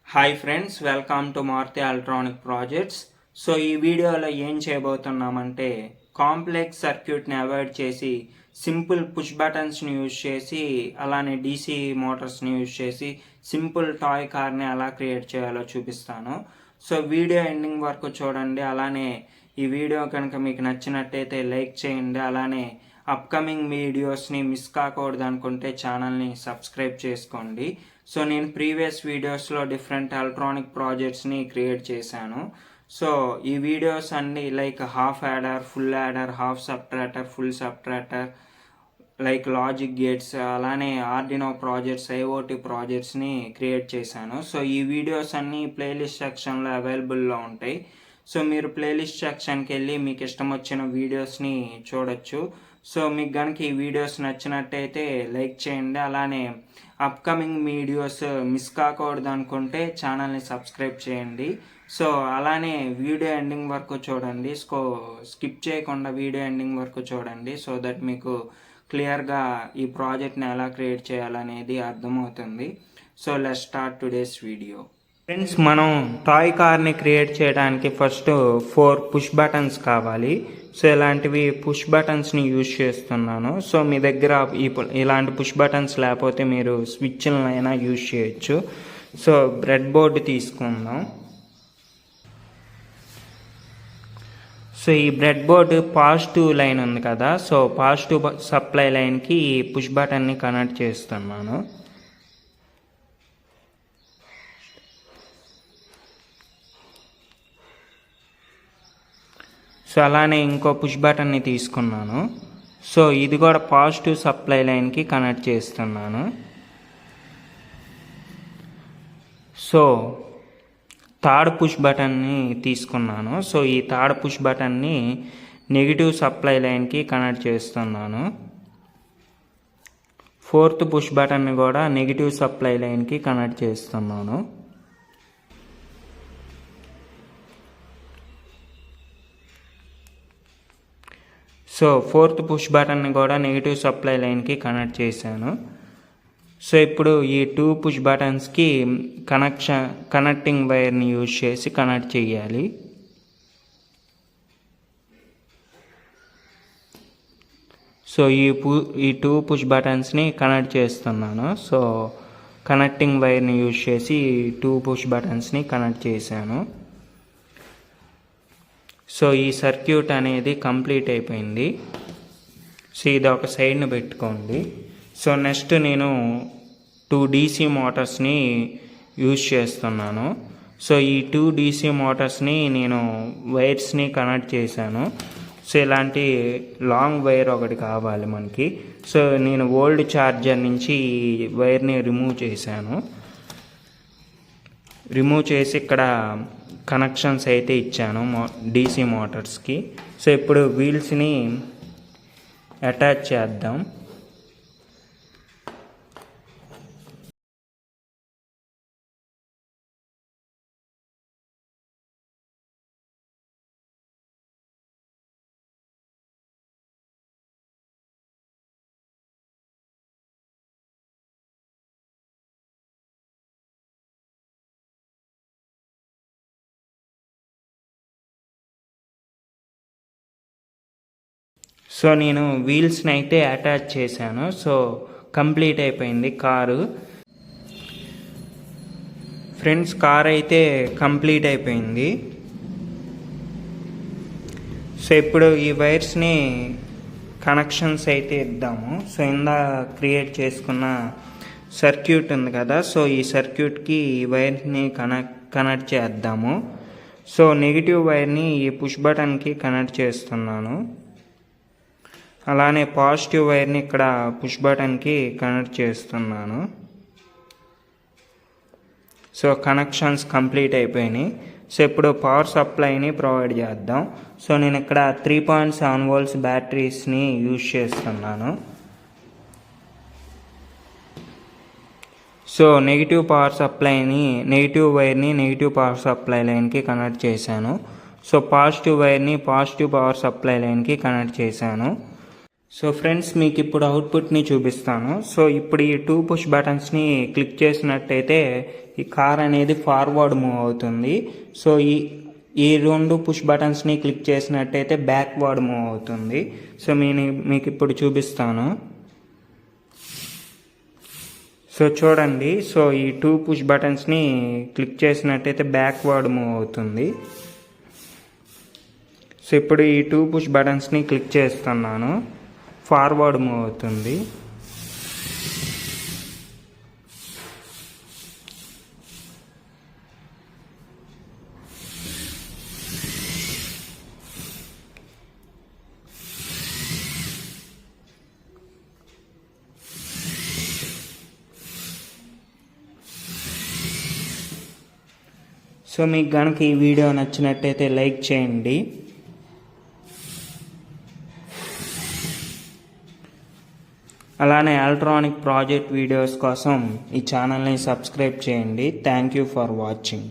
Hi friends, welcome to Maruti electronic projects. So ఈ వీడియోలో ఏం చేయబోతున్నామంటే కాంప్లెక్స్ సర్క్యూట్ని అవాయిడ్ చేసి సింపుల్ పుష్ బటన్స్ని యూజ్ చేసి అలానే డీసీ మోటార్స్ని యూజ్ చేసి సింపుల్ టాయ్ కార్ని ఎలా క్రియేట్ చేయాలో చూపిస్తాను. సో వీడియో ఎండింగ్ వరకు చూడండి. అలానే ఈ వీడియో కనుక మీకు నచ్చినట్టయితే లైక్ చేయండి. అలానే అప్కమింగ్ వీడియోస్ని మిస్ కాకూడదు అనుకుంటే ఛానల్ని సబ్స్క్రైబ్ చేసుకోండి. సో నేను ప్రీవియస్ వీడియోస్లో డిఫరెంట్ ఎలక్ట్రానిక్ ప్రాజెక్ట్స్ని క్రియేట్ చేశాను. సో ఈ వీడియోస్ అన్నీ like half adder, full adder, half subtractor, full subtractor, like logic gates, అలానే ఆర్డినో ప్రాజెక్ట్స్, ఐఓటీ ప్రాజెక్ట్స్ని క్రియేట్ చేశాను. సో ఈ వీడియోస్ అన్నీ ప్లేలిస్ట్ సెక్షన్లో అవైలబుల్లో ఉంటాయి. సో మీరు ప్లేలిస్ట్ సెక్షన్కి వెళ్ళి మీకు ఇష్టం వచ్చిన వీడియోస్ని చూడొచ్చు. సో మీకు కనుక ఈ వీడియోస్ నచ్చినట్టయితే లైక్ చేయండి. అలానే అప్కమింగ్ వీడియోస్ మిస్ కాకూడదు అనుకుంటే ఛానల్ని సబ్స్క్రైబ్ చేయండి. సో అలానే వీడియో ఎండింగ్ వరకు చూడండి. స్కిప్ చేయకుండా వీడియో ఎండింగ్ వరకు చూడండి. సో దట్ మీకు క్లియర్గా ఈ ప్రాజెక్ట్ని ఎలా క్రియేట్ చేయాలనేది అర్థమవుతుంది. So let's start today's video. Friends, మనం టాయ్ కార్ని క్రియేట్ చేయడానికి ఫస్ట్ 4 పుష్ బటన్స్ కావాలి. సో ఇలాంటివి పుష్ బటన్స్ని యూజ్ చేస్తున్నాను. సో మీ దగ్గర ఇలాంటి పుష్ బటన్స్ లేకపోతే మీరు స్విచ్లనైనా యూజ్ చేయొచ్చు. సో బ్రెడ్ బోర్డు తీసుకుందాం. సో ఈ బ్రెడ్ బోర్డు పాజిటివ్ లైన్ ఉంది కదా, సో పాజిటివ్ సప్లై లైన్కి ఈ పుష్ బటన్ని కనెక్ట్ చేస్తున్నాను. సో అలానే ఇంకో పుష్ బటన్ని తీసుకున్నాను. సో ఇది కూడా పాజిటివ్ సప్లై లైన్కి కనెక్ట్ చేస్తున్నాను. సో థర్డ్ పుష్ బటన్ని తీసుకున్నాను. సో ఈ థర్డ్ పుష్ బటన్ని నెగిటివ్ సప్లై లైన్కి కనెక్ట్ చేస్తున్నాను. ఫోర్త్ పుష్ బటన్ని కూడా నెగిటివ్ సప్లై లైన్కి కనెక్ట్ చేస్తున్నాను. సో ఫోర్త్ పుష్ బటన్ని కూడా నెగిటివ్ సప్లై లైన్కి కనెక్ట్ చేశాను. సో ఇప్పుడు ఈ 2 పుష్ బటన్స్కి కనెక్టింగ్ వైర్ని యూజ్ చేసి కనెక్ట్ చేయాలి. సో ఈ 2 పుష్ బటన్స్ని కనెక్ట్ చేస్తున్నాను. సో కనెక్టింగ్ వైర్ని యూజ్ చేసి 2 పుష్ బటన్స్ని కనెక్ట్ చేశాను. సో ఈ సర్క్యూట్ అనేది కంప్లీట్ అయిపోయింది. సో ఇది ఒక సైడ్ని పెట్టుకోండి. సో నెక్స్ట్ నేను 2 డీసీ మోటార్స్ని యూజ్ చేస్తున్నాను. సో ఈ 2 డీసీ మోటార్స్ని నేను వైర్స్ని కనెక్ట్ చేశాను. సో ఇలాంటి లాంగ్ వైర్ ఒకటి కావాలి మనకి. సో నేను ఓల్డ్ ఛార్జర్ నుంచి ఈ వైర్ని రిమూవ్ చేశాను. రిమూవ్ చేసి ఇక్కడ కనెక్షన్స్ అయితే ఇచ్చాను డీసీ మోటార్స్కి. సో ఇప్పుడు వీల్స్ని అటాచ్ చేద్దాం. సో నేను వీల్స్ని అయితే అటాచ్ చేశాను. సో కంప్లీట్ అయిపోయింది కారు. ఫ్రెండ్స్, కార్ అయితే కంప్లీట్ అయిపోయింది. సో ఇప్పుడు ఈ వైర్స్ని కనెక్షన్స్ అయితే ఇద్దాము. సో ఇందా క్రియేట్ చేసుకున్న సర్క్యూట్ ఉంది కదా, సో ఈ సర్క్యూట్కి ఈ వైర్ని కనెక్ట్ చేద్దాము. సో నెగిటివ్ వైర్ని ఈ పుష్ బటన్కి కనెక్ట్ చేస్తున్నాను. అలానే పాజిటివ్ వైర్ని ఇక్కడ పుష్ బటన్కి కనెక్ట్ చేస్తున్నాను. సో కనెక్షన్స్ కంప్లీట్ అయిపోయినాయి. సో ఇప్పుడు పవర్ సప్లైని ప్రొవైడ్ చేద్దాం. సో నేను ఇక్కడ 3.7 volts బ్యాటరీస్ని యూజ్ చేస్తున్నాను. సో నెగిటివ్ వైర్ని నెగిటివ్ పవర్ సప్లై లైన్కి కనెక్ట్ చేశాను. సో పాజిటివ్ వైర్ని పాజిటివ్ పవర్ సప్లై లైన్కి కనెక్ట్ చేశాను. సో ఫ్రెండ్స్, మీకు ఇప్పుడు అవుట్పుట్ని చూపిస్తాను. సో ఇప్పుడు ఈ 2 పుష్ బటన్స్ని క్లిక్ చేసినట్టయితే ఈ కార్ అనేది ఫార్వర్డ్ మూవ్ అవుతుంది. సో ఈ 2 పుష్ బటన్స్ని క్లిక్ చేసినట్టయితే బ్యాక్వర్డ్ మూవ్ అవుతుంది. సో మీకు ఇప్పుడు చూపిస్తాను. సో చూడండి, సో ఈ 2 పుష్ బటన్స్ని క్లిక్ చేసినట్టయితే బ్యాక్వర్డ్ మూవ్ అవుతుంది. సో ఇప్పుడు ఈ 2 పుష్ బటన్స్ని క్లిక్ చేస్తున్నాను, ఫార్వర్డ్ మూవ్ అవుతుంది. సో మీకు కనుక ఈ వీడియో నచ్చినట్టయితే లైక్ చేయండి. అలానే ఎలక్ట్రానిక్ ప్రాజెక్ట్ వీడియోస్ కోసం ఈ ఛానల్ని సబ్స్క్రైబ్ చేయండి. Thank you for watching.